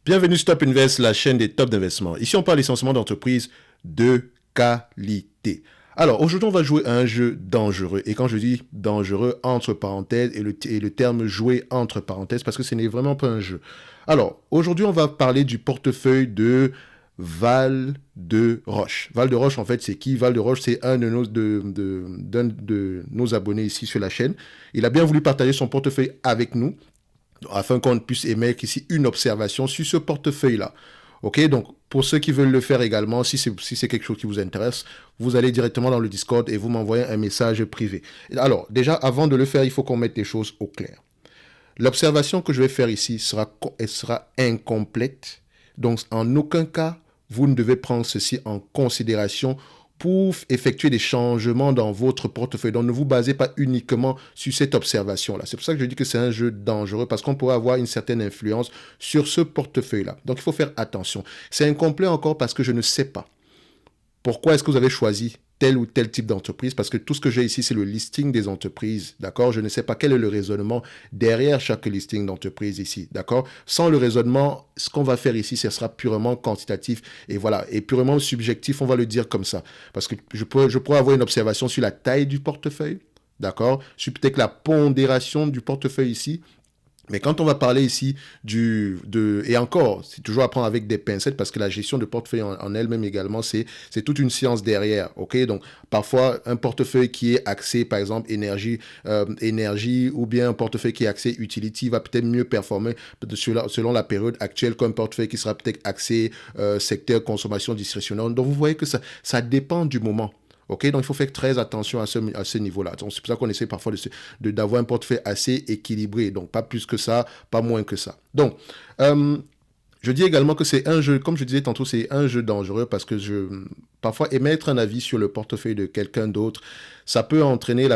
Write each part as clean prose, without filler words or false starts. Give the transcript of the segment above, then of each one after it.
Bienvenue sur Top Invest, la chaîne des top d'investissement. Ici, on parle essentiellement d'entreprises de qualité. Alors, aujourd'hui, on va jouer à un jeu dangereux. Et quand je dis dangereux, entre parenthèses, et le terme jouer entre parenthèses, parce que ce n'est vraiment pas un jeu. Alors, aujourd'hui, on va parler du portefeuille de Val de Roche. Val de Roche, en fait, c'est qui? Val de Roche, c'est un d'un de nos abonnés ici sur la chaîne. Il a bien voulu partager son portefeuille avec nous afin qu'on puisse émettre ici une observation sur ce portefeuille-là. Ok, donc pour ceux qui veulent le faire également, si c'est quelque chose qui vous intéresse, vous allez directement dans le Discord et vous m'envoyez un message privé. Alors, déjà, avant de le faire, il faut qu'on mette les choses au clair. L'observation que je vais faire ici elle sera incomplète. Donc, en aucun cas, vous ne devez prendre ceci en considération pour effectuer des changements dans votre portefeuille. Donc, ne vous basez pas uniquement sur cette observation-là. C'est pour ça que je dis que c'est un jeu dangereux parce qu'on pourrait avoir une certaine influence sur ce portefeuille-là. Donc, il faut faire attention. C'est incomplet encore parce que je ne sais pas. Pourquoi est-ce que vous avez choisi tel ou tel type d'entreprise? Parce que tout ce que j'ai ici, c'est le listing des entreprises, d'accord? Je ne sais pas quel est le raisonnement derrière chaque listing d'entreprise ici, d'accord? Sans le raisonnement, ce qu'on va faire ici, ce sera purement quantitatif et voilà, et purement subjectif, on va le dire comme ça. Parce que je pourrais avoir une observation sur la taille du portefeuille, d'accord? Sur peut-être la pondération du portefeuille ici. Mais quand on va parler ici et encore, c'est toujours à prendre avec des pincettes parce que la gestion de portefeuille en elle-même également, c'est toute une science derrière, ok? Donc, parfois, un portefeuille qui est axé, par exemple, énergie ou bien un portefeuille qui est axé utility va peut-être mieux performer selon la période actuelle qu'un portefeuille qui sera peut-être axé secteur consommation discrétionnaire. Donc, vous voyez que ça dépend du moment. Ok, donc il faut faire très attention à ce niveau-là. Donc c'est pour ça qu'on essaie parfois d'avoir un portefeuille assez équilibré. Donc pas plus que ça, pas moins que ça. Donc, je dis également que c'est un jeu, comme je disais tantôt, c'est un jeu dangereux parce que parfois émettre un avis sur le portefeuille de quelqu'un d'autre, ça peut entraîner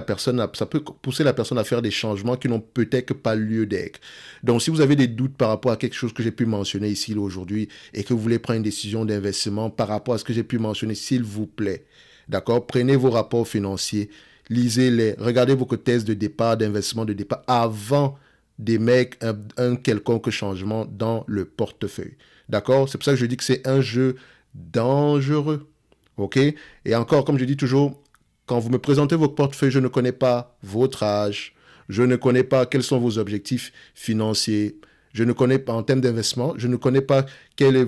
ça peut pousser la personne à faire des changements qui n'ont peut-être pas lieu d'être. Donc si vous avez des doutes par rapport à quelque chose que j'ai pu mentionner ici aujourd'hui et que vous voulez prendre une décision d'investissement par rapport à ce que j'ai pu mentionner, s'il vous plaît, d'accord? Prenez vos rapports financiers, lisez-les, regardez vos thèses de départ, d'investissement de départ avant d'émettre un quelconque changement dans le portefeuille. D'accord? C'est pour ça que je dis que c'est un jeu dangereux. OK? Et encore, comme je dis toujours, quand vous me présentez votre portefeuille, je ne connais pas votre âge, je ne connais pas quels sont vos objectifs financiers, je ne connais pas en termes d'investissement, je ne connais pas quel est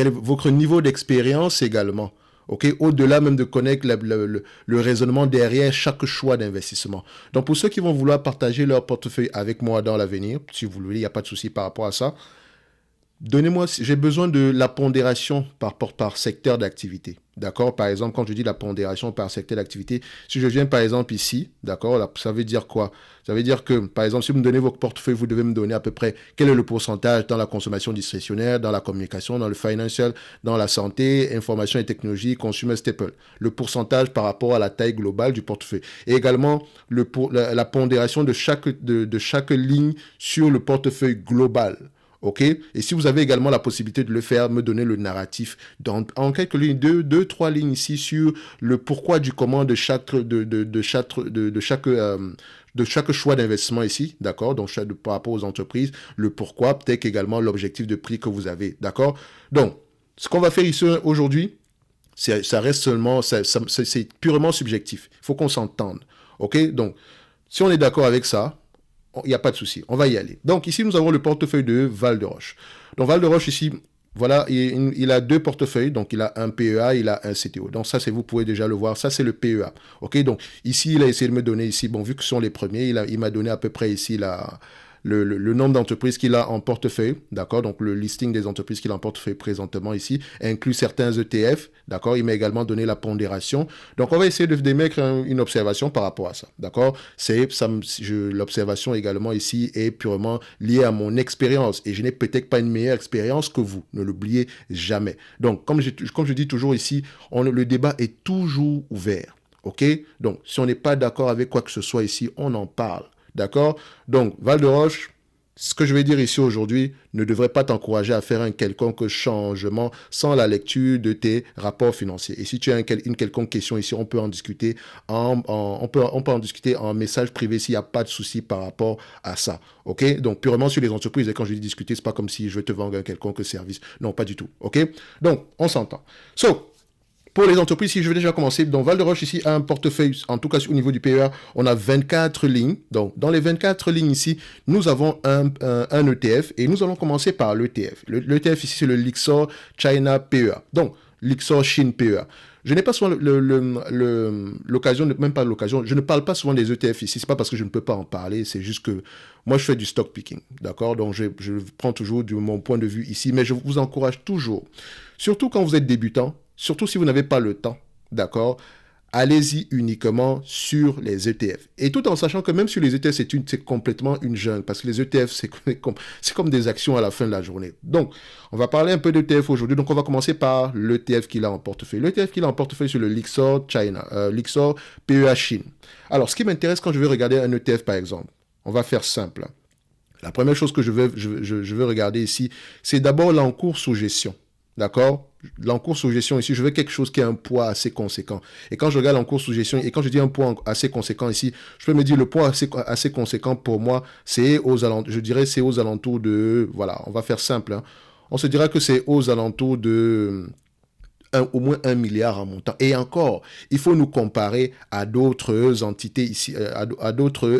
votre niveau d'expérience également. Okay? Au-delà même de connaître le raisonnement derrière chaque choix d'investissement. Donc, pour ceux qui vont vouloir partager leur portefeuille avec moi dans l'avenir, si vous le voulez, il n'y a pas de souci par rapport à ça, donnez-moi, j'ai besoin de la pondération par secteur d'activité. D'accord? Par exemple, quand je dis la pondération par secteur d'activité, si je viens par exemple ici, d'accord, ça veut dire quoi? Ça veut dire que, par exemple, si vous me donnez votre portefeuille, vous devez me donner à peu près quel est le pourcentage dans la consommation discrétionnaire, dans la communication, dans le financial, dans la santé, information et technologie, consumer staple. Le pourcentage par rapport à la taille globale du portefeuille. Et également, la pondération de chaque ligne sur le portefeuille global. OK? Et si vous avez également la possibilité de le faire, me donner le narratif en quelques lignes, trois lignes ici sur le pourquoi du comment de chaque choix d'investissement ici, d'accord? Donc, par rapport aux entreprises, le pourquoi, peut-être également l'objectif de prix que vous avez, d'accord? Donc, ce qu'on va faire ici aujourd'hui, ça reste seulement, c'est purement subjectif. Il faut qu'on s'entende, OK? Donc, si on est d'accord avec ça, il n'y a pas de souci, on va y aller. Donc ici, nous avons le portefeuille de Val de Roche. Donc Val de Roche, ici, voilà, il a deux portefeuilles. Donc il a un PEA, il a un CTO. Donc ça, vous pouvez déjà le voir, ça c'est le PEA. Ok, donc ici, il a essayé de me donner ici, bon, vu que ce sont les premiers, il m'a donné à peu près ici le nombre d'entreprises qu'il a en portefeuille, d'accord? Donc, le listing des entreprises qu'il a en portefeuille présentement ici inclut certains ETF, d'accord? Il m'a également donné la pondération. Donc, on va essayer d'émettre une observation par rapport à ça, d'accord? L'observation également ici est purement liée à mon expérience et je n'ai peut-être pas une meilleure expérience que vous, ne l'oubliez jamais. Donc, comme je dis toujours ici, le débat est toujours ouvert, ok? Donc, si on n'est pas d'accord avec quoi que ce soit ici, on en parle. D'accord? Donc, Val de Roche, Ce que je vais dire ici aujourd'hui ne devrait pas t'encourager à faire un quelconque changement sans la lecture de tes rapports financiers. Et si tu as une quelconque question ici, on peut en discuter on peut en discuter en message privé s'il n'y a pas de souci par rapport à ça. OK? Donc, purement sur les entreprises. Et quand je dis discuter, c'est pas comme si je veux te vendre un quelconque service. Non, pas du tout. OK? Donc, on s'entend. So, pour les entreprises, si je vais déjà commencer, donc Val de Roche ici a un portefeuille, en tout cas au niveau du PEA, on a 24 lignes. Donc dans les 24 lignes ici, nous avons un ETF et nous allons commencer par l'ETF. L'ETF ici, c'est le Lixor China PEA. Donc Lixor Chine PEA. Je n'ai pas souvent l'occasion, même pas l'occasion, je ne parle pas souvent des ETF ici, c'est pas parce que je ne peux pas en parler, c'est juste que moi je fais du stock picking, d'accord? Donc je prends toujours mon point de vue ici, mais je vous encourage toujours, surtout quand vous êtes débutant, surtout si vous n'avez pas le temps, d'accord? Allez-y uniquement sur les ETF. Et tout en sachant que même sur les ETF, c'est complètement une jungle, parce que les ETF, c'est comme des actions à la fin de la journée. Donc, on va parler un peu d'ETF aujourd'hui. Donc, on va commencer par l'ETF qu'il a en portefeuille. L'ETF qu'il a en portefeuille, c'est le Lixor China, Lixor PEA Chine. Alors, ce qui m'intéresse quand je vais regarder un ETF, par exemple, on va faire simple. La première chose que je veux regarder ici, c'est d'abord l'encours sous gestion. D'accord? L'encours sous gestion ici, je veux quelque chose qui a un poids assez conséquent. Et quand je regarde l'encours sous gestion, et quand je dis un poids assez conséquent ici, je peux me dire le poids assez conséquent pour moi, c'est aux alentours, je dirais c'est aux alentours de, voilà, on va faire simple, hein. On se dira que c'est aux alentours de au moins 1 milliard en montant. Et encore, il faut nous comparer à d'autres entités ici, à d'autres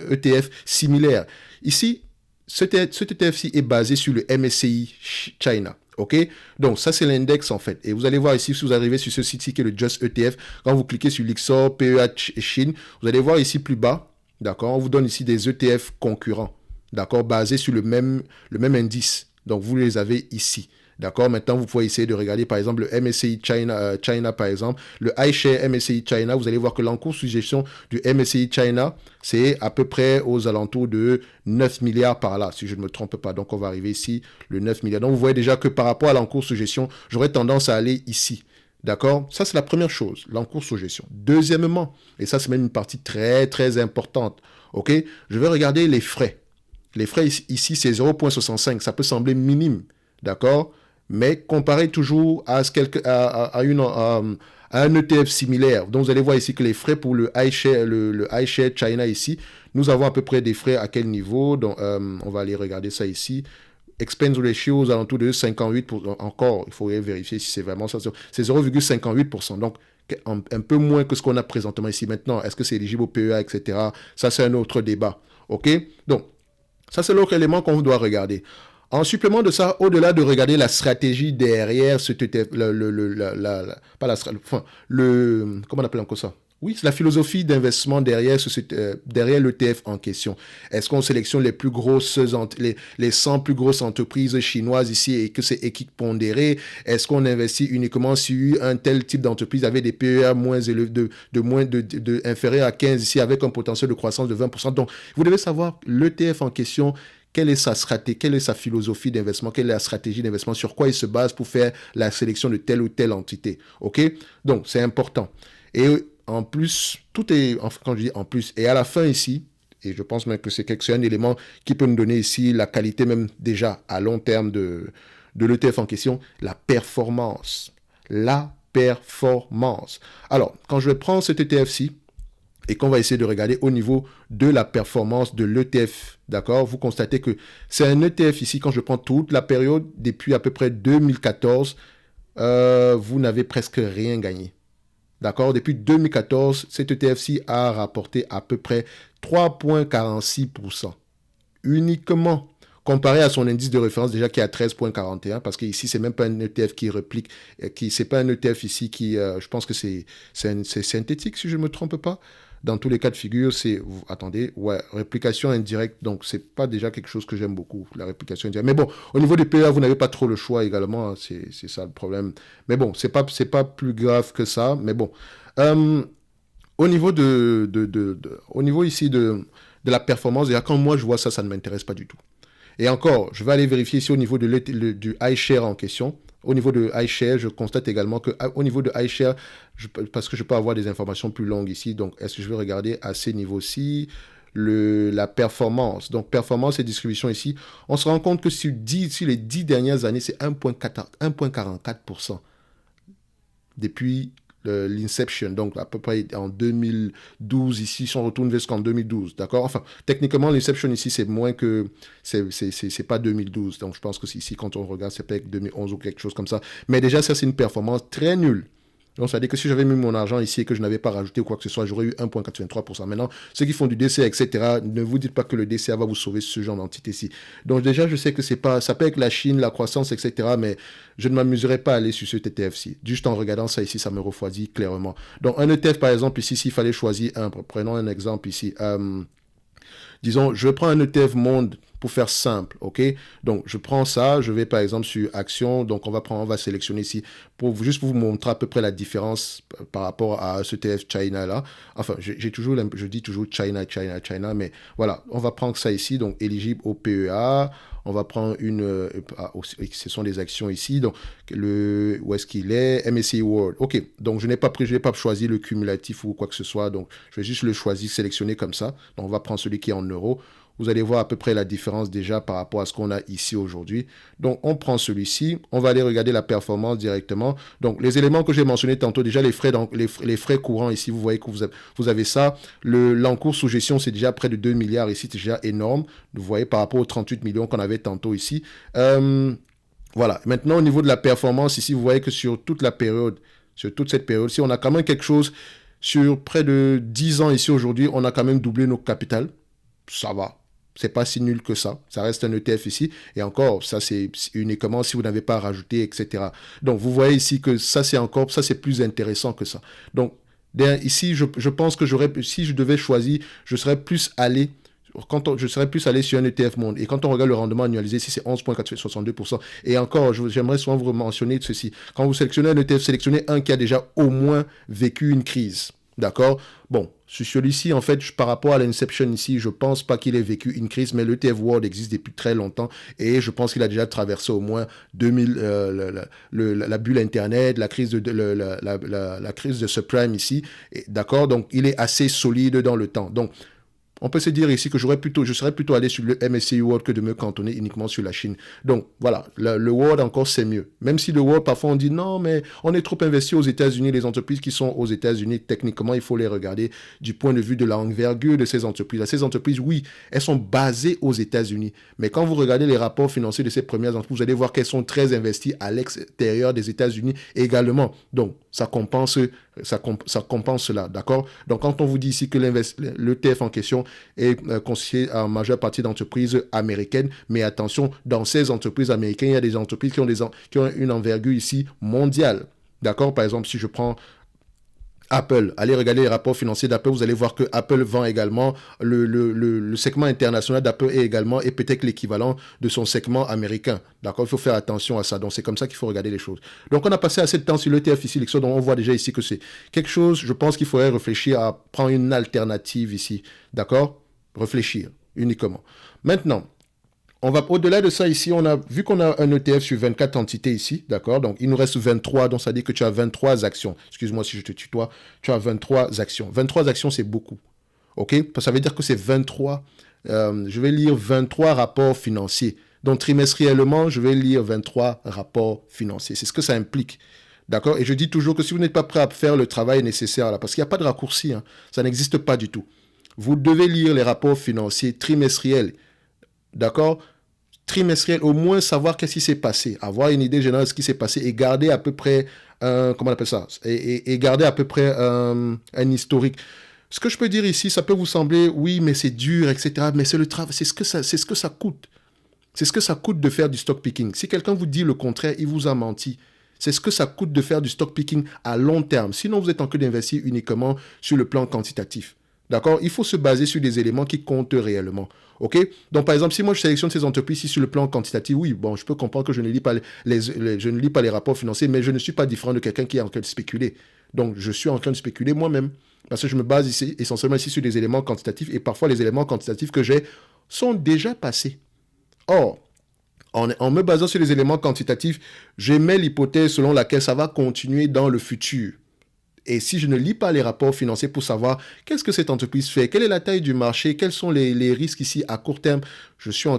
ETF similaires. Ici, cet ETF-ci est basé sur le MSCI China. OK? Donc, ça, c'est l'index, en fait. Et vous allez voir ici, si vous arrivez sur ce site-ci qui est le Just ETF, quand vous cliquez sur l'Ixor PEA Chine, vous allez voir ici plus bas, d'accord? On vous donne ici des ETF concurrents, d'accord? Basés sur le même indice. Donc, vous les avez ici. D'accord? Maintenant, vous pouvez essayer de regarder, par exemple, le MSCI China, par exemple. Le iShare MSCI China, vous allez voir que l'encours sous gestion du MSCI China, c'est à peu près aux alentours de 9 milliards par là, si je ne me trompe pas. Donc, on va arriver ici, le 9 milliards. Donc, vous voyez déjà que par rapport à l'encours sous gestion, j'aurais tendance à aller ici. D'accord? Ça, c'est la première chose, l'encours sous gestion. Deuxièmement, et ça, c'est même une partie très, très importante, OK? Je vais regarder les frais. Les frais ici, c'est 0,65. Ça peut sembler minime, d'accord? Mais comparé toujours à un ETF similaire. Donc, vous allez voir ici que les frais pour le iShare China ici, nous avons à peu près des frais à quel niveau? Donc, on va aller regarder ça ici. Expense ratio aux alentours de 58%. Encore, il faudrait vérifier si c'est vraiment ça. C'est 0,58%. Donc, un peu moins que ce qu'on a présentement ici. Maintenant, est-ce que c'est éligible au PEA, etc. Ça, c'est un autre débat. OK? Donc, ça, c'est l'autre élément qu'on doit regarder. En supplément de ça, au-delà de regarder la stratégie derrière ce ETF, pas la enfin, comment on appelle encore ça? Oui, c'est la philosophie d'investissement derrière l'ETF en question. Est-ce qu'on sélectionne les plus grosses, les 100 plus grosses entreprises chinoises ici et que c'est équipondéré? Est-ce qu'on investit uniquement sur un tel type d'entreprise avec des PEA moins élevés, inférieurs à 15 ici avec un potentiel de croissance de 20%? Donc, vous devez savoir l'ETF en question. Quelle est sa stratégie, quelle est sa philosophie d'investissement, quelle est la stratégie d'investissement, sur quoi il se base pour faire la sélection de telle ou telle entité. OK? Donc, c'est important. Et en plus, tout est, quand je dis en plus, et à la fin ici, et je pense même que c'est un élément qui peut nous donner ici la qualité même déjà à long terme de l'ETF en question, la performance. La performance. Alors, quand je vais prendre cet ETF-ci, et qu'on va essayer de regarder au niveau de la performance de l'ETF, d'accord? Vous constatez que c'est un ETF ici, quand je prends toute la période, depuis à peu près 2014, vous n'avez presque rien gagné. D'accord? Depuis 2014, cet ETF-ci a rapporté à peu près 3,46%. Uniquement comparé à son indice de référence déjà qui est à 13,41, parce qu'ici, c'est même pas un ETF qui réplique, c'est pas un ETF ici qui, je pense que c'est synthétique, si je ne me trompe pas. Dans tous les cas de figure, attendez, ouais, réplication indirecte, donc c'est pas déjà quelque chose que j'aime beaucoup, la réplication indirecte. Mais bon, au niveau des PEA, vous n'avez pas trop le choix également, hein, c'est ça le problème. Mais bon, c'est pas plus grave que ça, mais bon. Au niveau au niveau ici de la performance, déjà quand moi je vois ça, ça ne m'intéresse pas du tout. Et encore, je vais aller vérifier ici au niveau du iShare en question. Au niveau de iShare, je constate également qu'au niveau de iShare, parce que je peux avoir des informations plus longues ici, donc est-ce que je vais regarder à ces niveaux-ci? la performance. Donc, performance et distribution ici, on se rend compte que sur les 10 dernières années, c'est 1,44%. Depuis l'Inception, donc à peu près en 2012 ici, si on retourne jusqu'en 2012, d'accord? Enfin, techniquement, l'Inception ici, c'est moins que, c'est pas 2012, donc je pense que ici, quand on regarde, c'est peut-être 2011 ou quelque chose comme ça, mais déjà, ça, c'est une performance très nulle. Donc, ça veut dire que si j'avais mis mon argent ici et que je n'avais pas rajouté ou quoi que ce soit, j'aurais eu 1,83%. Maintenant, ceux qui font du DCA, etc., ne vous dites pas que le DCA va vous sauver ce genre d'entité-ci. Donc, déjà, je sais que c'est pas, ça peut être la Chine, la croissance, etc., mais je ne m'amuserai pas à aller sur cet ETF-ci. Juste en regardant ça ici, ça me refroidit clairement. Donc, un ETF, par exemple, ici, s'il fallait choisir un, prenons un exemple ici, disons, je prends un ETF monde pour faire simple, ok? Donc, je prends ça, je vais par exemple sur Action, donc on va sélectionner ici, juste pour vous montrer à peu près la différence par rapport à ce ETF China là. Enfin, je dis toujours China, mais voilà, on va prendre ça ici, donc éligible au PEA, on va prendre ce sont des actions ici, donc où est-ce qu'il est? MSCI World, ok, donc je n'ai pas choisi le cumulatif ou quoi que ce soit, donc je vais juste le choisir, sélectionner comme ça, donc on va prendre celui qui est en euros. Vous allez voir à peu près la différence déjà par rapport à ce qu'on a ici aujourd'hui. Donc, on prend celui-ci. On va aller regarder la performance directement. Donc, les éléments que j'ai mentionnés tantôt, déjà les frais, donc les frais courants ici, vous voyez que vous avez ça. L'encours sous gestion, c'est déjà près de 2 milliards ici. C'est déjà énorme. Vous voyez par rapport aux 38 millions qu'on avait tantôt ici. Voilà. Maintenant, au niveau de la performance, ici, vous voyez que sur toute cette période-ci, on a quand même quelque chose sur près de 10 ans ici aujourd'hui. On a quand même doublé nos capitales. Ça va. C'est pas si nul que ça. Ça reste un ETF ici. Et encore, ça, c'est uniquement si vous n'avez pas rajouté, etc. Donc, vous voyez ici que ça, c'est plus intéressant que ça. Donc, ici, je pense que si je devais choisir, je serais plus allé sur un ETF monde. Et quand on regarde le rendement annualisé, ici, c'est 11,62%. Et encore, j'aimerais souvent vous mentionner ceci. Quand vous sélectionnez un ETF, sélectionnez un qui a déjà au moins vécu une crise. D'accord? Bon, sur celui-ci, en fait, par rapport à l'Inception ici, je pense pas qu'il ait vécu une crise, mais l'ETF World existe depuis très longtemps et je pense qu'il a déjà traversé au moins 2000, la bulle Internet, la crise la crise de subprime ici. D'accord? Donc, il est assez solide dans le temps. Donc, on peut se dire ici que je serais plutôt allé sur le MSCI World que de me cantonner uniquement sur la Chine. Donc, voilà, le World encore, c'est mieux. Même si le World, parfois, on dit non, mais on est trop investi aux États-Unis. Les entreprises qui sont aux États-Unis, techniquement, il faut les regarder du point de vue de l'envergure de ces entreprises. Ces entreprises, oui, elles sont basées aux États-Unis. Mais quand vous regardez les rapports financiers de ces premières entreprises, vous allez voir qu'elles sont très investies à l'extérieur des États-Unis également. Donc, ça compense cela, d'accord? Donc, quand on vous dit ici que l'ETF en question est constitué en majeure partie d'entreprises américaines, mais attention, dans ces entreprises américaines, il y a des entreprises qui ont une envergure ici mondiale, d'accord? Par exemple, si je prends Apple, allez regarder les rapports financiers d'Apple, vous allez voir que Apple vend également, le segment international d'Apple est peut-être l'équivalent de son segment américain. D'accord? Il faut faire attention à ça. Donc, c'est comme ça qu'il faut regarder les choses. Donc, on a passé assez de temps sur l'ETF ici, donc on voit déjà ici que c'est quelque chose, je pense qu'il faudrait réfléchir à prendre une alternative ici. D'accord? Réfléchir uniquement. Maintenant, on va au-delà de ça ici, vu qu'on a un ETF sur 24 entités ici, d'accord? Donc, il nous reste 23, donc ça dit que tu as 23 actions. Excuse-moi si je te tutoie, tu as 23 actions. 23 actions, c'est beaucoup, ok? Ça veut dire que c'est 23, je vais lire 23 rapports financiers. Donc, trimestriellement, je vais lire 23 rapports financiers. C'est ce que ça implique. D'accord? Et je dis toujours que si vous n'êtes pas prêt à faire le travail nécessaire, là, parce qu'il n'y a pas de raccourci, hein, ça n'existe pas du tout. Vous devez lire les rapports financiers trimestriels. D'accord? Trimestriel, au moins savoir qu'est-ce qui s'est passé, avoir une idée générale de ce qui s'est passé et garder à peu près, comment on appelle ça, et garder à peu près un historique. Ce que je peux dire ici, ça peut vous sembler, oui, mais c'est dur, etc. Mais c'est le travail, c'est ce que ça coûte. C'est ce que ça coûte de faire du stock picking. Si quelqu'un vous dit le contraire, il vous a menti. C'est ce que ça coûte de faire du stock picking à long terme. Sinon, vous êtes en train d'investir uniquement sur le plan quantitatif. D'accord? Il faut se baser sur des éléments qui comptent réellement. OK? Donc, par exemple, si moi je sélectionne ces entreprises ici sur le plan quantitatif, oui, bon, je peux comprendre que je ne lis pas je ne lis pas les rapports financiers, mais je ne suis pas différent de quelqu'un qui est en train de spéculer. Donc, je suis en train de spéculer moi-même. Parce que je me base ici, essentiellement ici sur des éléments quantitatifs et parfois les éléments quantitatifs que j'ai sont déjà passés. Or, en me basant sur les éléments quantitatifs, j'émets l'hypothèse selon laquelle ça va continuer dans le futur. Et si je ne lis pas les rapports financiers pour savoir qu'est-ce que cette entreprise fait, quelle est la taille du marché, quels sont les risques ici à court terme, je sais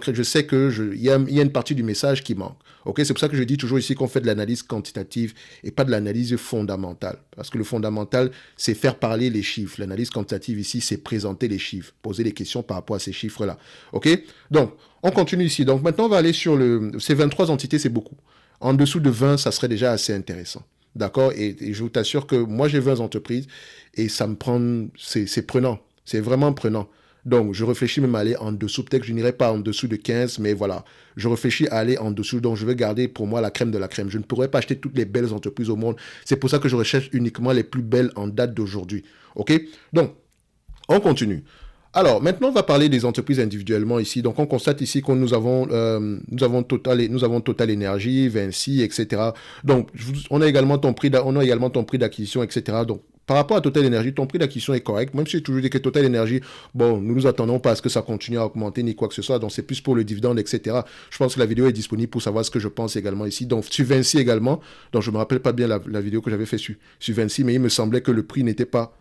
il y a une partie du message qui manque. Ok, c'est pour ça que je dis toujours ici qu'on fait de l'analyse quantitative et pas de l'analyse fondamentale. Parce que le fondamental, c'est faire parler les chiffres. L'analyse quantitative ici, c'est présenter les chiffres, poser des questions par rapport à ces chiffres-là. Ok, donc on continue ici. Donc maintenant, on va aller sur ces 23 entités, c'est beaucoup. En dessous de 20, ça serait déjà assez intéressant. D'accord, et je vous t'assure que moi, j'ai 20 entreprises et ça me prend, c'est prenant. C'est vraiment prenant. Donc, je réfléchis même à aller en dessous. Peut-être que je n'irai pas en dessous de 15, mais voilà. Je réfléchis à aller en dessous. Donc, je vais garder pour moi la crème de la crème. Je ne pourrais pas acheter toutes les belles entreprises au monde. C'est pour ça que je recherche uniquement les plus belles en date d'aujourd'hui. OK? Donc, on continue. Alors, maintenant, on va parler des entreprises individuellement ici. Donc, on constate ici que nous avons Total Energy, Vinci, etc. Donc, on a également ton prix d'acquisition, etc. Donc, par rapport à Total Energy, ton prix d'acquisition est correct. Même si j'ai toujours dit que Total Energy, bon, nous attendons pas à ce que ça continue à augmenter ni quoi que ce soit. Donc, c'est plus pour le dividende, etc. Je pense que la vidéo est disponible pour savoir ce que je pense également ici. Donc, sur Vinci également. Donc, je me rappelle pas bien la vidéo que j'avais fait sur Vinci, mais il me semblait que le prix n'était pas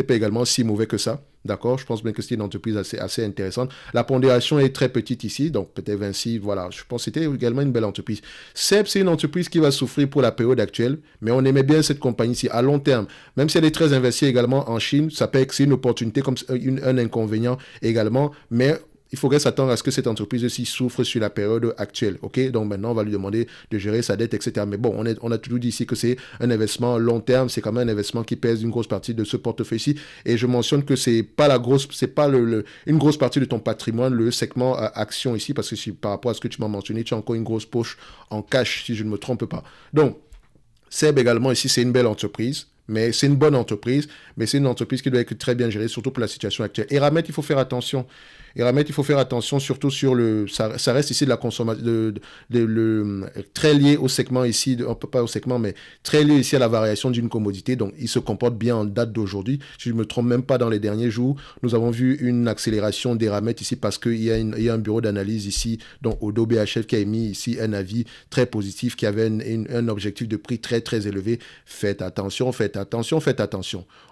également si mauvais que ça. D'accord, je pense bien que c'était une entreprise assez intéressante. La pondération est très petite ici, donc peut-être Vinci, voilà, je pense que c'était également une belle entreprise. SEB, c'est une entreprise qui va souffrir pour la période actuelle, mais on aimait bien cette compagnie-ci à long terme. Même si elle est très investie également en Chine, ça peut être une opportunité comme un inconvénient également, mais il faudrait s'attendre à ce que cette entreprise-ci souffre sur la période actuelle. Ok, donc maintenant, on va lui demander de gérer sa dette, etc. Mais bon, on a toujours dit ici que c'est un investissement long terme. C'est quand même un investissement qui pèse une grosse partie de ce portefeuille-ci. Et je mentionne que c'est pas une grosse partie de ton patrimoine, le segment action ici, parce que par rapport à ce que tu m'as mentionné, tu as encore une grosse poche en cash, si je ne me trompe pas. Donc, SEB également ici, c'est une belle entreprise. Mais c'est une bonne entreprise, mais c'est une entreprise qui doit être très bien gérée, surtout pour la situation actuelle. Eramet, il faut faire attention. Eramet, il faut faire attention, surtout sur ça reste ici de la consommation, très lié au segment ici, pas au segment, mais très lié ici à la variation d'une commodité. Donc, il se comporte bien en date d'aujourd'hui. Si je ne me trompe même pas, dans les derniers jours, nous avons vu une accélération d'Eramet ici parce qu'il y a un bureau d'analyse ici, donc Odo BHF, qui a émis ici un avis très positif, qui avait un objectif de prix très, très élevé. Faites attention.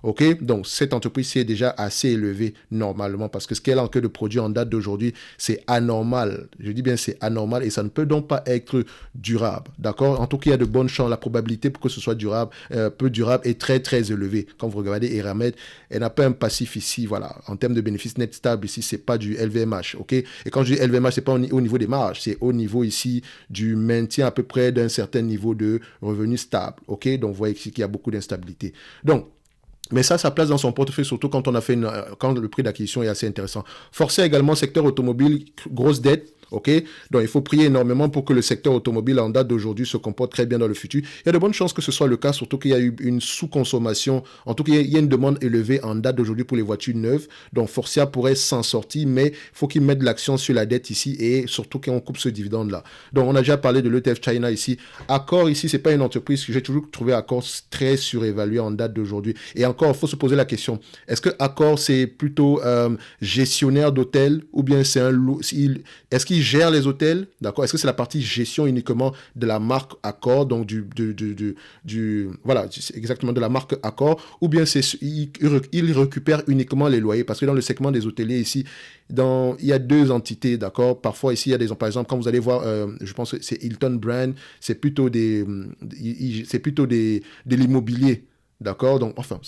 OK? Donc, cette entreprise-ci est déjà assez élevée normalement parce que ce qu'elle a en queue de produit en date d'aujourd'hui, c'est anormal. Je dis bien c'est anormal et ça ne peut donc pas être durable. D'accord? En tout cas, il y a de bonnes chances. La probabilité pour que ce soit durable, peu durable est très, très élevée. Quand vous regardez Eramet, elle n'a pas un passif ici. Voilà. En termes de bénéfices net stable, ici, c'est pas du LVMH. OK? Et quand je dis LVMH, c'est pas au niveau des marges, c'est au niveau ici du maintien à peu près d'un certain niveau de revenus stable. OK? Donc, vous voyez ici qu'il y a beaucoup d'instabilité. Donc, mais ça place dans son portefeuille, surtout quand quand le prix d'acquisition est assez intéressant. Forcer également secteur automobile, grosse dette. OK? Donc, il faut prier énormément pour que le secteur automobile en date d'aujourd'hui se comporte très bien dans le futur. Il y a de bonnes chances que ce soit le cas, surtout qu'il y a eu une sous-consommation. En tout cas, il y a une demande élevée en date d'aujourd'hui pour les voitures neuves. Donc, Forcia pourrait s'en sortir, mais il faut qu'ils mettent de l'action sur la dette ici et surtout qu'on coupe ce dividende-là. Donc, on a déjà parlé de l'ETF China ici. Accor ici, c'est pas une entreprise que j'ai toujours trouvé Accor très surévalué en date d'aujourd'hui. Et encore, il faut se poser la question. Est-ce que Accor, c'est plutôt gestionnaire d'hôtels ou bien est-ce qu'il gère les hôtels, d'accord? Est-ce que c'est la partie gestion uniquement de la marque Accor, donc voilà, exactement de la marque Accor, ou bien il récupère uniquement les loyers? Parce que dans le segment des hôteliers ici, il y a deux entités, d'accord? Parfois ici, il y a par exemple, quand vous allez voir, je pense que c'est Hilton Brand, c'est plutôt de l'immobilier. D'accord? Donc, enfin,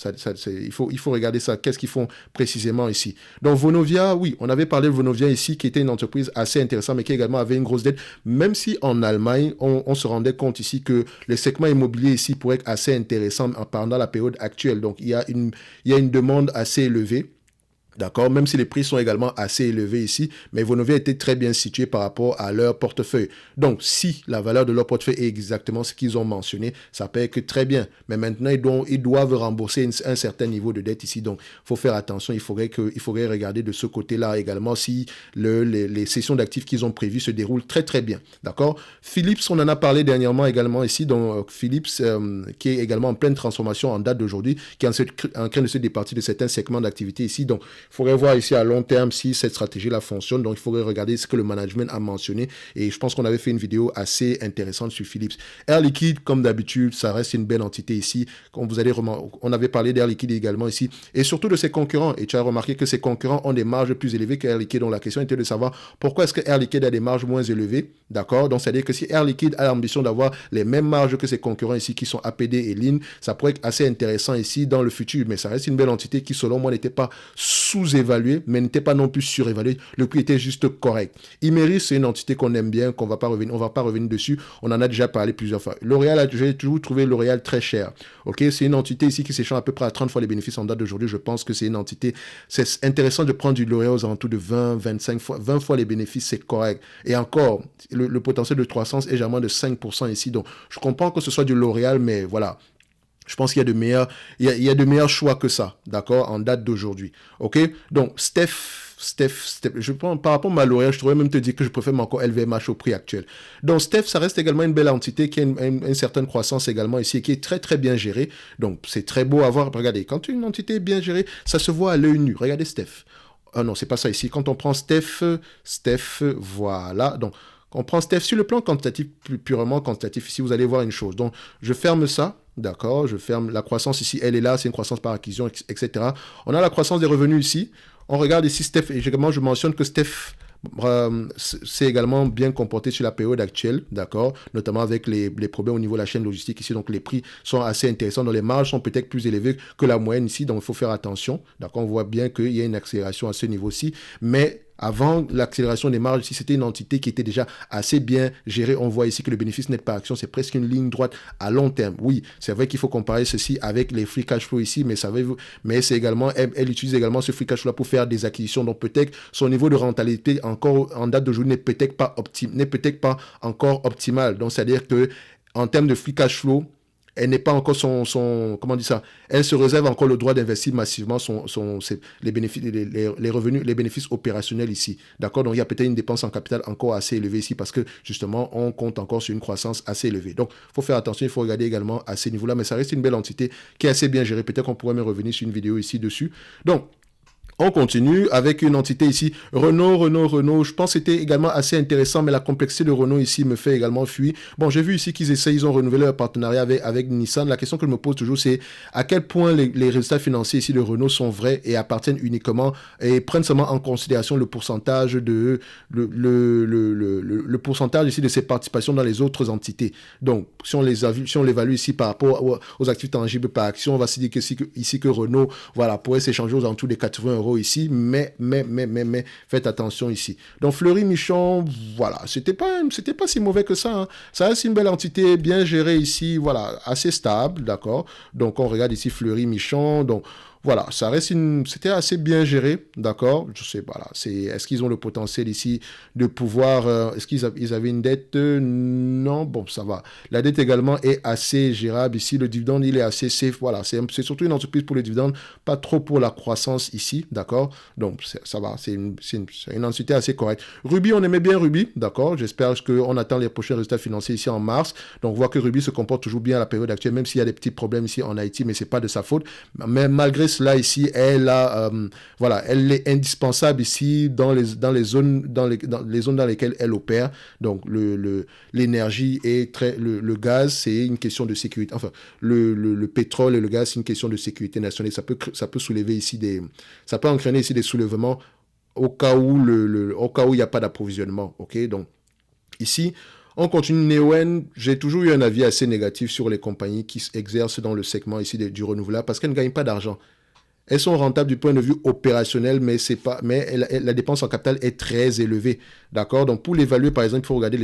il faut regarder ça. Qu'est-ce qu'ils font précisément ici? Donc, Vonovia, oui, on avait parlé de Vonovia ici, qui était une entreprise assez intéressante, mais qui également avait une grosse dette. Même si en Allemagne, on se rendait compte ici que le segment immobilier ici pourrait être assez intéressant pendant la période actuelle. Donc, il y a une demande assez élevée. D'accord, même si les prix sont également assez élevés ici, mais Vonovia était très bien situé par rapport à leur portefeuille. Donc, si la valeur de leur portefeuille est exactement ce qu'ils ont mentionné, ça peut être très bien. Mais maintenant, ils doivent rembourser un certain niveau de dette ici. Donc, il faut faire attention. Il faudrait regarder de ce côté-là également si les sessions d'actifs qu'ils ont prévues se déroulent très, très bien. D'accord? Philips, on en a parlé dernièrement également ici. Donc, Philips, qui est également en pleine transformation en date d'aujourd'hui, qui est en train de se départir de certains segments d'activité ici. Donc, Il faudrait voir ici à long terme si cette stratégie-là fonctionne. Donc, il faudrait regarder ce que le management a mentionné. Et je pense qu'on avait fait une vidéo assez intéressante sur Philips. Air Liquide, comme d'habitude, ça reste une belle entité ici. On avait parlé d'Air Liquide également ici. Et surtout de ses concurrents. Et tu as remarqué que ses concurrents ont des marges plus élevées qu'Air Liquide. Donc, la question était de savoir pourquoi est-ce que Air Liquide a des marges moins élevées. D'accord? Donc, c'est-à-dire que si Air Liquide a l'ambition d'avoir les mêmes marges que ses concurrents ici, qui sont APD et Lean, ça pourrait être assez intéressant ici dans le futur. Mais ça reste une belle entité qui, selon moi, n'était pas sous-évaluée, mais n'était pas non plus surévaluée. Le prix était juste correct. Imerys, c'est une entité qu'on aime bien, qu'on va pas revenir, on va pas revenir dessus. On en a déjà parlé plusieurs fois. L'Oréal, j'ai toujours trouvé L'Oréal très cher. Ok, c'est une entité ici qui s'échange à peu près à 30 fois les bénéfices en date d'aujourd'hui. Je pense que c'est une entité, c'est intéressant de prendre du L'Oréal aux alentours de 20, 25 fois, 20 fois les bénéfices, c'est correct. Et encore, le potentiel de croissance est généralement de 5% ici. Donc, je comprends que ce soit du L'Oréal, mais voilà. Je pense qu'il y a de meilleurs, il y a de meilleurs choix que ça, d'accord, en date d'aujourd'hui. Ok, donc Steph, je prends par rapport à L'Oréal, je pourrais même te dire que je préfère encore LVMH au prix actuel. Donc Steph, ça reste également une belle entité qui a une certaine croissance également ici et qui est très très bien gérée. Donc c'est très beau à voir. Regardez, quand une entité est bien gérée, ça se voit à l'œil nu. Regardez Steph. Ah non, c'est pas ça ici. Quand on prend Steph, voilà. Donc on prend Steph sur le plan quantitatif, purement quantitatif. Ici, vous allez voir une chose. Donc je ferme ça. D'accord, je ferme la croissance ici, elle est là, c'est une croissance par acquisition, etc. On a la croissance des revenus ici. On regarde ici Steph, et également je mentionne que Steph s'est également bien comporté sur la période actuelle, d'accord, notamment avec les problèmes au niveau de la chaîne logistique ici, donc les prix sont assez intéressants, donc les marges sont peut-être plus élevées que la moyenne ici, donc il faut faire attention, d'accord, on voit bien qu'il y a une accélération à ce niveau-ci, mais avant l'accélération des marges, ici, c'était une entité qui était déjà assez bien gérée. On voit ici que le bénéfice net par action, c'est presque une ligne droite à long terme. Oui, c'est vrai qu'il faut comparer ceci avec les free cash flow ici, mais c'est également, elle utilise également ce free cash flow pour faire des acquisitions. Donc peut-être son niveau de rentabilité encore en date d'aujourd'hui n'est peut-être pas encore optimal. Donc c'est-à-dire que en termes de free cash flow, elle n'est pas encore comment on dit ça, elle se réserve encore le droit d'investir massivement les bénéfices, les revenus, les bénéfices opérationnels ici. D'accord? Donc, il y a peut-être une dépense en capital encore assez élevée ici parce que, justement, on compte encore sur une croissance assez élevée. Donc, il faut faire attention, il faut regarder également à ces niveaux-là, mais ça reste une belle entité qui est assez bien gérée. Peut-être qu'on pourrait même revenir sur une vidéo ici dessus. Donc, on continue avec une entité ici, Renault. Je pense que c'était également assez intéressant, mais la complexité de Renault ici me fait également fuir. Bon, j'ai vu ici ils ont renouvelé leur partenariat avec Nissan. La question que je me pose toujours, c'est à quel point les résultats financiers ici de Renault sont vrais et appartiennent uniquement et prennent seulement en considération le pourcentage le pourcentage ici de ses participations dans les autres entités. Donc, si on l'évalue ici par rapport aux actifs tangibles par action, on va se dire ici que Renault, voilà, pourrait s'échanger aux alentours des 80 € ici, mais, faites attention ici. Donc, Fleury-Michon, voilà, c'était pas si mauvais que ça, hein. Ça reste une belle entité, bien gérée ici, voilà, assez stable, d'accord. Donc, on regarde ici Fleury-Michon, donc, voilà, c'était assez bien géré, d'accord. Je sais pas là, est-ce qu'ils ont le potentiel ici de pouvoir, est-ce qu'ils avaient une dette? Non, bon, ça va. La dette également est assez gérable ici. Le dividende, il est assez safe. Voilà, c'est surtout une entreprise pour le dividende, pas trop pour la croissance ici, d'accord. Donc ça va, c'est une entité assez correcte. Ruby, on aimait bien Ruby, d'accord. J'espère qu'on attend les prochains résultats financiers ici en mars. Donc on voit que Ruby se comporte toujours bien à la période actuelle, même s'il y a des petits problèmes ici en Haïti, mais c'est pas de sa faute. Mais malgré cela ici, elle est indispensable ici dans les zones dans lesquelles elle opère. Donc l'énergie est le gaz, c'est une question de sécurité. Enfin, le pétrole et le gaz, c'est une question de sécurité nationale. Ça peut soulever ici ça peut entraîner ici des soulèvements au cas où il n'y a pas d'approvisionnement. Ok, donc ici. On continue. Neoen, j'ai toujours eu un avis assez négatif sur les compagnies qui exercent dans le segment ici du renouvelable parce qu'elles ne gagnent pas d'argent. Elles sont rentables du point de vue opérationnel, mais la dépense en capital est très élevée. D'accord? Donc, pour l'évaluer, par exemple, il faut regarder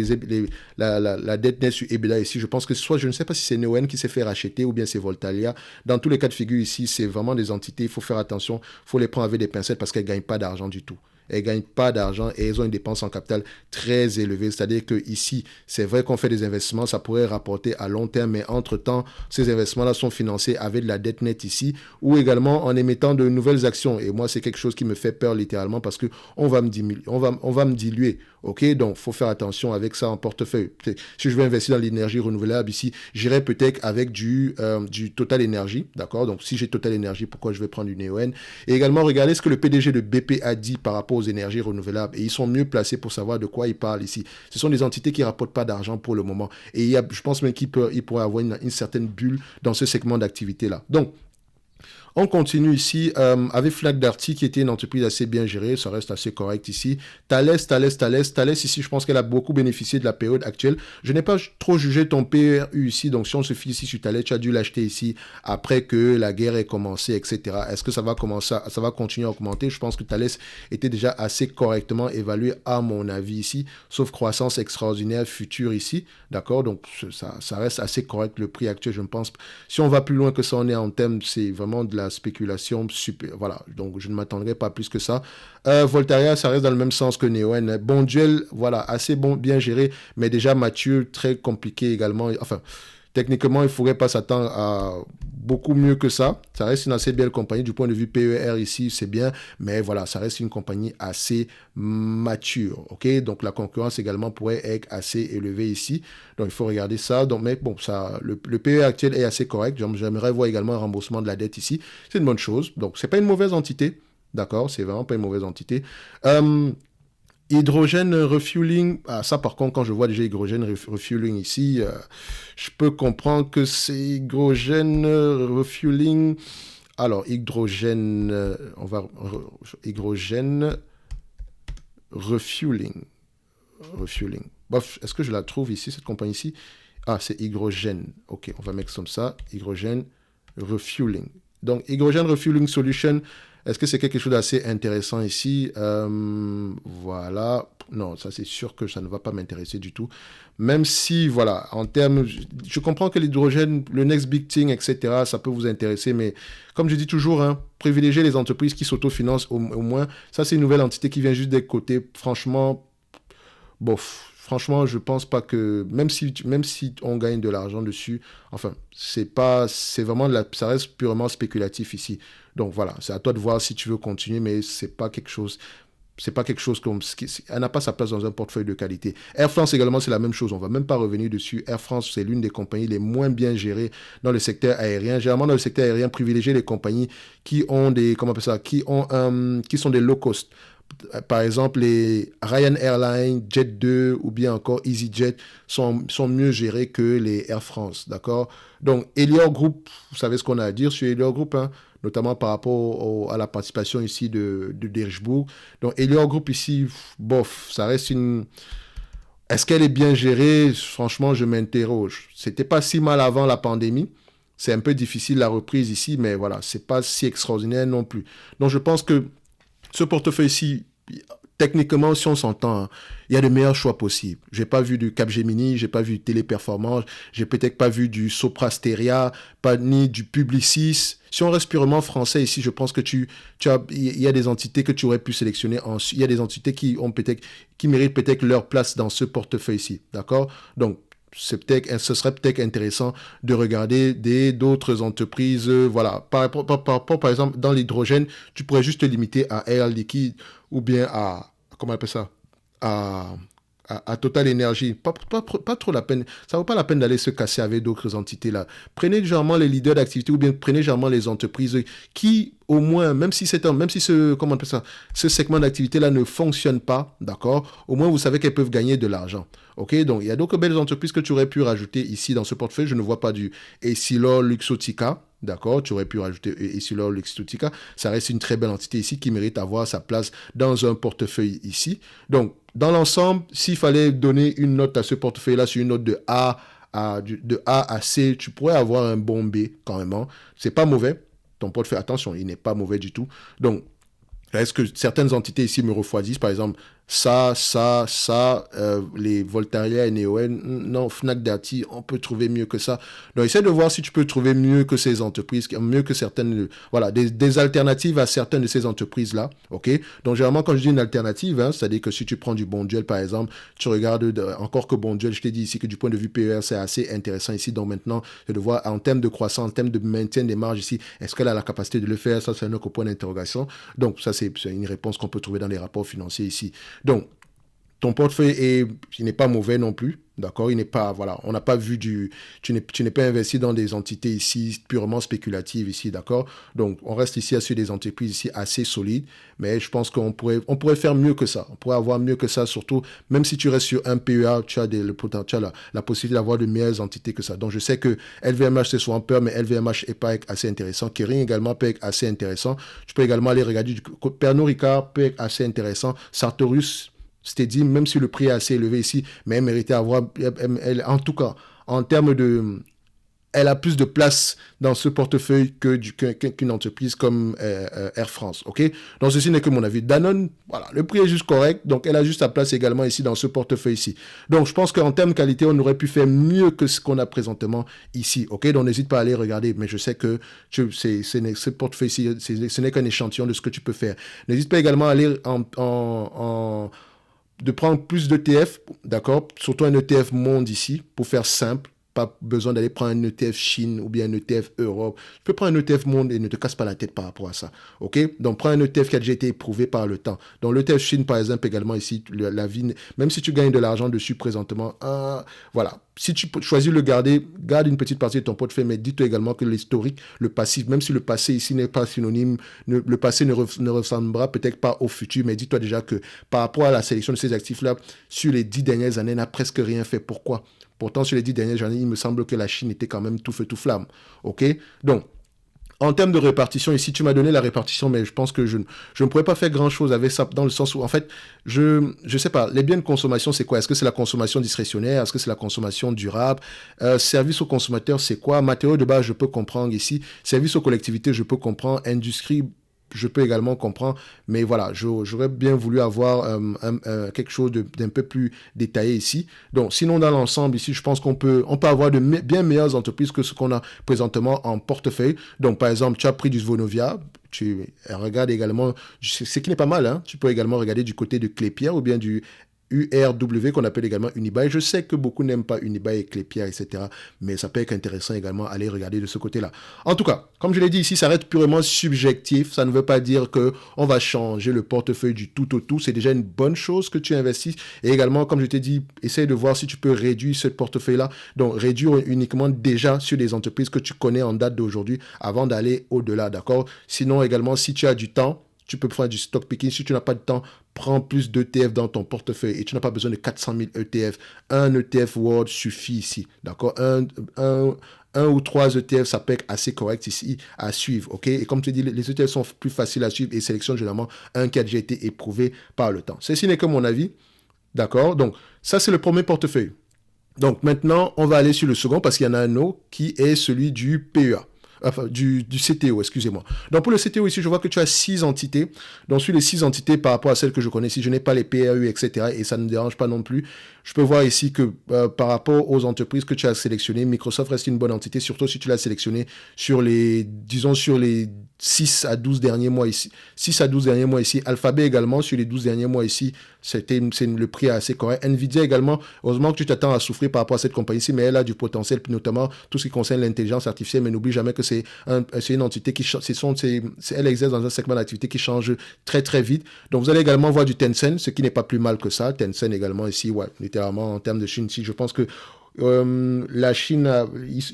la dette nette sur EBITDA ici. Je pense que je ne sais pas si c'est Neoen qui s'est fait racheter ou bien c'est Voltalia. Dans tous les cas de figure ici, c'est vraiment des entités. Il faut faire attention. Il faut les prendre avec des pincettes parce qu'elles ne gagnent pas d'argent du tout. Elles ne gagnent pas d'argent et elles ont une dépense en capital très élevée. C'est-à-dire que ici, c'est vrai qu'on fait des investissements, ça pourrait rapporter à long terme, mais entre-temps, ces investissements-là sont financés avec de la dette nette ici ou également en émettant de nouvelles actions. Et moi, c'est quelque chose qui me fait peur littéralement parce qu'on va me diluer. Ok, donc faut faire attention avec ça en portefeuille. Si je veux investir dans l'énergie renouvelable ici, j'irai peut-être avec du Total Energy, d'accord? Donc si j'ai Total Energy, pourquoi je vais prendre du Neoen? Et également, regardez ce que le PDG de BP a dit par rapport aux énergies renouvelables. Et ils sont mieux placés pour savoir de quoi ils parlent ici. Ce sont des entités qui ne rapportent pas d'argent pour le moment. Et je pense même qu'il pourrait avoir une certaine bulle dans ce segment d'activité-là. Donc, on continue ici avec Fnac Darty qui était une entreprise assez bien gérée, ça reste assez correct ici. Thales ici, je pense qu'elle a beaucoup bénéficié de la période actuelle. Je n'ai pas trop jugé ton PRU ici, donc si on se fie ici sur Thales, tu as dû l'acheter ici après que la guerre ait commencé, etc. Est-ce que ça va continuer à augmenter? Je pense que Thales était déjà assez correctement évalué à mon avis ici, sauf croissance extraordinaire future ici, d'accord? Donc ça reste assez correct le prix actuel, je pense. Si on va plus loin que ça, on est en termes, c'est vraiment de la spéculation super. Voilà, donc je ne m'attendrai pas plus que ça. Voltaria, ça reste dans le même sens que Neoen. Bonduel, voilà, assez bon, bien géré, mais déjà mature, très compliqué également. Enfin, techniquement, il ne faudrait pas s'attendre à beaucoup mieux que ça. Ça reste une assez belle compagnie. Du point de vue PER ici, c'est bien. Mais voilà, ça reste une compagnie assez mature. Ok, donc la concurrence également pourrait être assez élevée ici. Donc il faut regarder ça. Donc, mais bon, ça, le PER actuel est assez correct. J'aimerais voir également un remboursement de la dette ici. C'est une bonne chose. Donc, c'est pas une mauvaise entité. D'accord, c'est vraiment pas une mauvaise entité. Hydrogène refueling, ah, ça par contre, quand je vois déjà hydrogène refueling ici, je peux comprendre que c'est hydrogène refueling. Alors, hydrogène, hydrogène refueling. Refueling. Bof, est-ce que je la trouve ici, cette compagnie ici? Ah, c'est hydrogène. Ok, on va mettre comme ça. Hydrogène refueling. Donc, hydrogène refueling solution. Est-ce que c'est quelque chose d'assez intéressant ici? Voilà. Non, ça c'est sûr que ça ne va pas m'intéresser du tout. Même si, voilà, en termes... Je comprends que l'hydrogène, le next big thing, etc., ça peut vous intéresser, mais comme je dis toujours, hein, privilégier les entreprises qui s'autofinancent au moins. Ça, c'est une nouvelle entité qui vient juste des côtés. Franchement, bof. Franchement, je pense pas que, même si on gagne de l'argent dessus, enfin, c'est vraiment ça reste purement spéculatif ici. Donc voilà, c'est à toi de voir si tu veux continuer, mais c'est pas quelque chose comme, elle n'a pas sa place dans un portefeuille de qualité. Air France également, c'est la même chose. On va même pas revenir dessus. Air France, c'est l'une des compagnies les moins bien gérées dans le secteur aérien. Généralement, dans le secteur aérien, privilégier les compagnies qui ont comment on appelle ça, qui sont des low cost. Par exemple, les Ryan Airlines, Jet2 ou bien encore EasyJet sont mieux gérés que les Air France, d'accord? Donc, Elior Group, vous savez ce qu'on a à dire sur Elior Group, hein, notamment par rapport à la participation ici de Dirchbourg. Donc, Elior Group ici, bof, ça reste une... Est-ce qu'elle est bien gérée? Franchement, je m'interroge. C'était pas si mal avant la pandémie. C'est un peu difficile la reprise ici, mais voilà, c'est pas si extraordinaire non plus. Donc, je pense que ce portefeuille-ci, techniquement, si on s'entend, hein, il y a de meilleurs choix possibles. Je n'ai pas vu du Capgemini, je n'ai pas vu du Téléperformance, j'ai peut-être pas vu du Soprasteria, ni du Publicis. Si on reste purement français ici, je pense que il y a des entités que tu aurais pu sélectionner. Il y a des entités qui méritent peut-être leur place dans ce portefeuille-ci. D'accord? Donc, ce serait peut-être intéressant de regarder d'autres entreprises. Voilà. Par exemple, dans l'hydrogène, tu pourrais juste te limiter à Air Liquide ou bien comment on appelle ça? À Total Energy. Pas trop la peine. Ça vaut pas la peine d'aller se casser avec d'autres entités là. Prenez généralement les leaders d'activité ou bien prenez généralement les entreprises qui, au moins, même si comment on appelle ça, ce segment d'activité là ne fonctionne pas, d'accord, au moins vous savez qu'elles peuvent gagner de l'argent. Ok, donc il y a d'autres belles entreprises que tu aurais pu rajouter ici dans ce portefeuille. Je ne vois pas du Essilor Luxottica. D'accord, tu aurais pu rajouter Essilor Luxottica. Ça reste une très belle entité ici qui mérite d'avoir sa place dans un portefeuille ici. Donc, dans l'ensemble, s'il fallait donner une note à ce portefeuille-là sur une note de A à C, tu pourrais avoir un bon B quand même. Hein. C'est pas mauvais. Ton portefeuille, attention, il n'est pas mauvais du tout. Donc, est-ce que certaines entités ici me refroidissent? Par exemple, les Voltaria et Neoen, non, Fnac Darty, on peut trouver mieux que ça. Donc, essaie de voir si tu peux trouver mieux que ces entreprises, mieux que certaines, voilà, des alternatives à certaines de ces entreprises-là, ok? Donc, généralement, quand je dis une alternative, hein, c'est-à-dire que si tu prends du Bonduel, par exemple, tu regardes, encore que Bonduel, je t'ai dit ici que du point de vue PER, c'est assez intéressant ici. Donc, maintenant, c'est de voir en termes de croissance, en termes de maintien des marges ici, est-ce qu'elle a la capacité de le faire? Ça, c'est un autre point d'interrogation. Donc, ça, c'est une réponse qu'on peut trouver dans les rapports financiers ici. Donc, ton portefeuille il n'est pas mauvais non plus. D'accord, il n'est pas, voilà, on n'a pas vu tu n'es pas investi dans des entités ici purement spéculatives ici, d'accord. Donc, on reste ici sur des entreprises ici assez solides, mais je pense on pourrait faire mieux que ça. On pourrait avoir mieux que ça, surtout, même si tu restes sur un PEA, tu as le potentiel, la possibilité d'avoir de meilleures entités que ça. Donc, je sais que LVMH, c'est souvent peur, mais LVMH est pas assez intéressant. Kering également peut être assez intéressant. Tu peux également aller regarder Pernod Ricard peut être assez intéressant. Sartorius, c'était dit, même si le prix est assez élevé ici, mais elle méritait avoir, en tout cas, en termes de, elle a plus de place dans ce portefeuille qu'une entreprise comme Air France, ok? Donc ceci n'est que mon avis. Danone, voilà, le prix est juste correct, donc elle a juste sa place également ici dans ce portefeuille-ci. Donc je pense qu'en termes de qualité, on aurait pu faire mieux que ce qu'on a présentement ici, ok? Donc n'hésite pas à aller regarder, mais je sais que ce portefeuille-ci, ce n'est qu'un échantillon de ce que tu peux faire. N'hésite pas également à aller de prendre plus d'ETF, d'accord? Surtout un ETF monde ici, pour faire simple. Pas besoin d'aller prendre un ETF Chine ou bien un ETF Europe. Tu peux prendre un ETF monde et ne te casse pas la tête par rapport à ça. OK? Donc, prends un ETF qui a déjà été éprouvé par le temps. Donc, l'ETF Chine, par exemple, également ici, la vie, même si tu gagnes de l'argent dessus présentement, voilà. Si tu choisis de le garder, garde une petite partie de ton portefeuille, mais dis-toi également que l'historique, le passif, même si le passé ici n'est pas synonyme, le passé ne ressemblera peut-être pas au futur, mais dis-toi déjà que par rapport à la sélection de ces actifs-là, sur les 10 dernières années, n'a presque rien fait. Pourquoi? Pourtant, sur les 10 dernières années, il me semble que la Chine était quand même tout feu, tout flamme. OK? Donc, en termes de répartition, ici, tu m'as donné la répartition, mais je pense que je ne pourrais pas faire grand-chose avec ça, dans le sens où, en fait, je sais pas, les biens de consommation, c'est quoi? Est-ce que c'est la consommation discrétionnaire? Est-ce que c'est la consommation durable? Service aux consommateurs, c'est quoi? Matériaux de base, je peux comprendre ici. Service aux collectivités, je peux comprendre. Industrie, je peux également comprendre, mais voilà, j'aurais bien voulu avoir quelque chose d'un peu plus détaillé ici. Donc, sinon, dans l'ensemble, ici, je pense qu'on peut avoir de bien meilleures entreprises que ce qu'on a présentement en portefeuille. Donc, par exemple, tu as pris du Vonovia, tu regardes également, ce qui n'est pas mal, hein. Tu peux également regarder du côté de Clépierre ou bien du URW qu'on appelle également Unibail. Je sais que beaucoup n'aiment pas Unibail et Clépierre, etc. Mais ça peut être intéressant également aller regarder de ce côté-là. En tout cas, comme je l'ai dit ici, ça reste purement subjectif. Ça ne veut pas dire qu'on va changer le portefeuille du tout au tout. C'est déjà une bonne chose que tu investisses. Et également, comme je t'ai dit, essaye de voir si tu peux réduire ce portefeuille-là. Donc, réduire uniquement déjà sur les entreprises que tu connais en date d'aujourd'hui avant d'aller au-delà, d'accord? Sinon, également, si tu as du temps, tu peux prendre du stock picking. Si tu n'as pas de temps, prends plus d'ETF dans ton portefeuille et tu n'as pas besoin de 400 000 ETF. Un ETF World suffit ici, d'accord? Un ou trois ETF, ça peut être assez correct ici à suivre, ok? Et comme tu dis, les ETF sont plus faciles à suivre et sélectionnent généralement un qui a déjà été éprouvé par le temps. Ceci n'est que mon avis, d'accord? Donc, ça, c'est le premier portefeuille. Donc, maintenant, on va aller sur le second parce qu'il y en a un autre qui est celui du PEA. Enfin, du CTO, excusez-moi. Donc, pour le CTO ici, je vois que tu as 6 entités. Donc, sur les 6 entités, par rapport à celles que je connais, si je n'ai pas les PAU, etc., et ça ne me dérange pas non plus, je peux voir ici que par rapport aux entreprises que tu as sélectionnées, Microsoft reste une bonne entité, surtout si tu l'as sélectionné sur les 6 à 12 derniers mois ici. 6 à 12 derniers mois ici. Alphabet également, sur les 12 derniers mois ici, c'est le prix assez correct. Nvidia également, heureusement que tu t'attends à souffrir par rapport à cette compagnie-ci, mais elle a du potentiel, notamment tout ce qui concerne l'intelligence artificielle, mais n'oublie jamais que c'est une entité qui elle exerce dans un segment d'activité qui change très très vite. Donc vous allez également voir du Tencent, ce qui n'est pas plus mal que ça. Tencent également ici, ouais, littéralement en termes de Chine, ici, je pense que la Chine,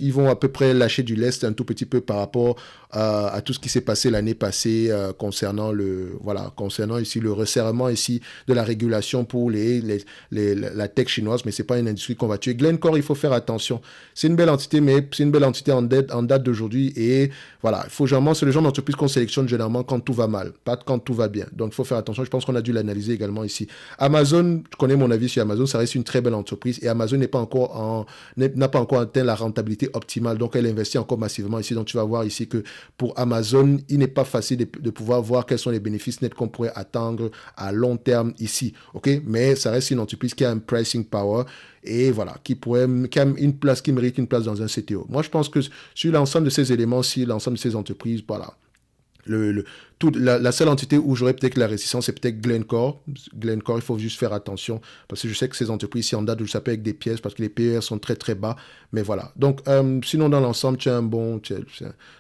ils vont à peu près lâcher du lest un tout petit peu par rapport à tout ce qui s'est passé l'année passée concernant ici le resserrement ici de la régulation pour la tech chinoise, mais c'est pas une industrie qu'on va tuer. Glencore, il faut faire attention. C'est une belle entité, mais c'est une belle entité en date d'aujourd'hui et voilà, c'est le genre d'entreprise qu'on sélectionne généralement quand tout va mal, pas quand tout va bien. Donc il faut faire attention. Je pense qu'on a dû l'analyser également ici. Amazon, je connais mon avis sur Amazon, ça reste une très belle entreprise et Amazon n'a pas encore atteint la rentabilité optimale, donc elle investit encore massivement ici. Donc tu vas voir ici que pour Amazon, il n'est pas facile de pouvoir voir quels sont les bénéfices nets qu'on pourrait attendre à long terme ici, ok? Mais ça reste une entreprise qui a un pricing power et voilà, qui a une place, qui mérite une place dans un CTO. Moi, je pense que sur l'ensemble de ces éléments, si l'ensemble de ces entreprises, voilà, la seule entité où j'aurais peut-être la réticence, c'est peut-être Glencore. Glencore, il faut juste faire attention parce que je sais que ces entreprises, si on date, je s'appelle avec des pièces parce que les PER sont très très bas. Mais voilà. Donc, sinon, dans l'ensemble,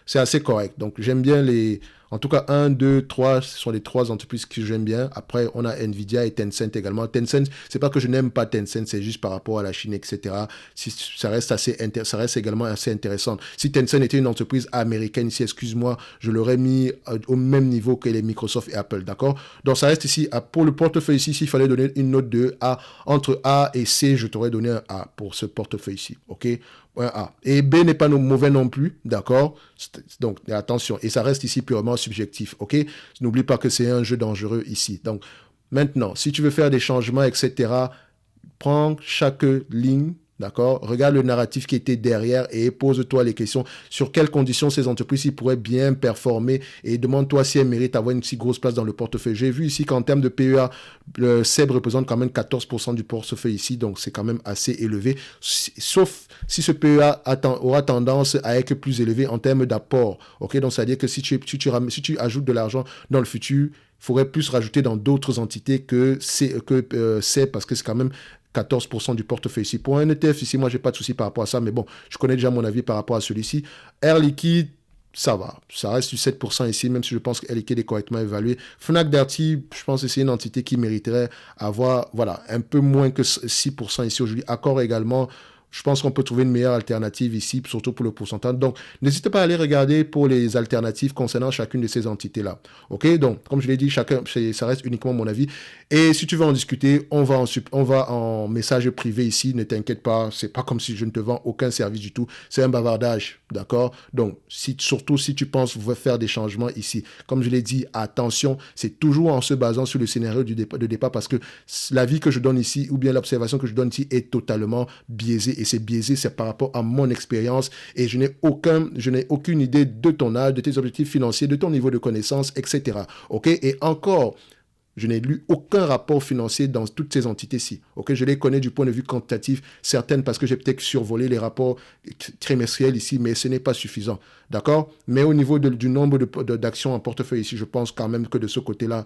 c'est assez correct. Donc, j'aime bien les. En tout cas, 1, 2, 3, ce sont les 3 entreprises que j'aime bien. Après, on a Nvidia et Tencent également. Tencent, c'est pas que je n'aime pas Tencent, c'est juste par rapport à la Chine, etc. Ça reste également assez intéressant. Si Tencent était une entreprise américaine ici, excuse-moi, je l'aurais mis au même niveau que les Microsoft et Apple, d'accord? Donc, ça reste ici, pour le portefeuille ici, s'il fallait donner une note de A, entre A et C, je t'aurais donné un A pour ce portefeuille ici, ok? Un A. Et B n'est pas mauvais non plus, d'accord? Donc, attention. Et ça reste ici purement subjectif, ok? N'oublie pas que c'est un jeu dangereux ici. Donc, maintenant, si tu veux faire des changements, etc., prends chaque ligne, d'accord? Regarde le narratif qui était derrière et pose-toi les questions sur quelles conditions ces entreprises pourraient bien performer et demande-toi si elles méritent d'avoir une si grosse place dans le portefeuille. J'ai vu ici qu'en termes de PEA, le SEB représente quand même 14% du portefeuille ici, donc c'est quand même assez élevé, sauf si ce PEA aura tendance à être plus élevé en termes d'apport. Ok, donc ça veut dire que si tu ajoutes de l'argent dans le futur, il faudrait plus rajouter dans d'autres entités que SEB parce que c'est quand même 14% du portefeuille ici. Pour un ETF ici, moi, j'ai pas de souci par rapport à ça, mais bon, je connais déjà mon avis par rapport à celui-ci. Air Liquide, ça va. Ça reste du 7% ici, même si je pense qu'Air Liquide est correctement évalué. Fnac Darty, je pense que c'est une entité qui mériterait avoir, voilà, un peu moins que 6% ici aujourd'hui. Accor également, je pense qu'on peut trouver une meilleure alternative ici, surtout pour le pourcentage. Donc, n'hésitez pas à aller regarder pour les alternatives concernant chacune de ces entités-là. OK? Donc, comme je l'ai dit, ça reste uniquement mon avis. Et si tu veux en discuter, on va en message privé ici. Ne t'inquiète pas, c'est pas comme si je ne te vends aucun service du tout. C'est un bavardage, d'accord? Donc, surtout si tu penses faire des changements ici. Comme je l'ai dit, attention, c'est toujours en se basant sur le scénario de départ parce que l'avis que je donne ici ou bien l'observation que je donne ici est totalement biaisée. Et c'est biaisé, c'est par rapport à mon expérience et je n'ai aucune idée de ton âge, de tes objectifs financiers, de ton niveau de connaissance, etc. OK? Et encore, je n'ai lu aucun rapport financier dans toutes ces entités-ci. Okay? Je les connais du point de vue quantitatif, certaines parce que j'ai peut-être survolé les rapports trimestriels ici, mais ce n'est pas suffisant. D'accord? Mais au niveau du nombre d'actions en portefeuille ici, je pense quand même que de ce côté-là,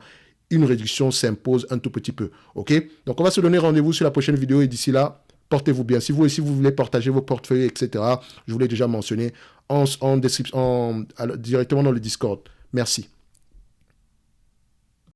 une réduction s'impose un tout petit peu. OK? Donc, on va se donner rendez-vous sur la prochaine vidéo et d'ici là, portez-vous bien. Si vous aussi vous voulez partager vos portefeuilles, etc., je vous l'ai déjà mentionné directement dans le Discord. Merci.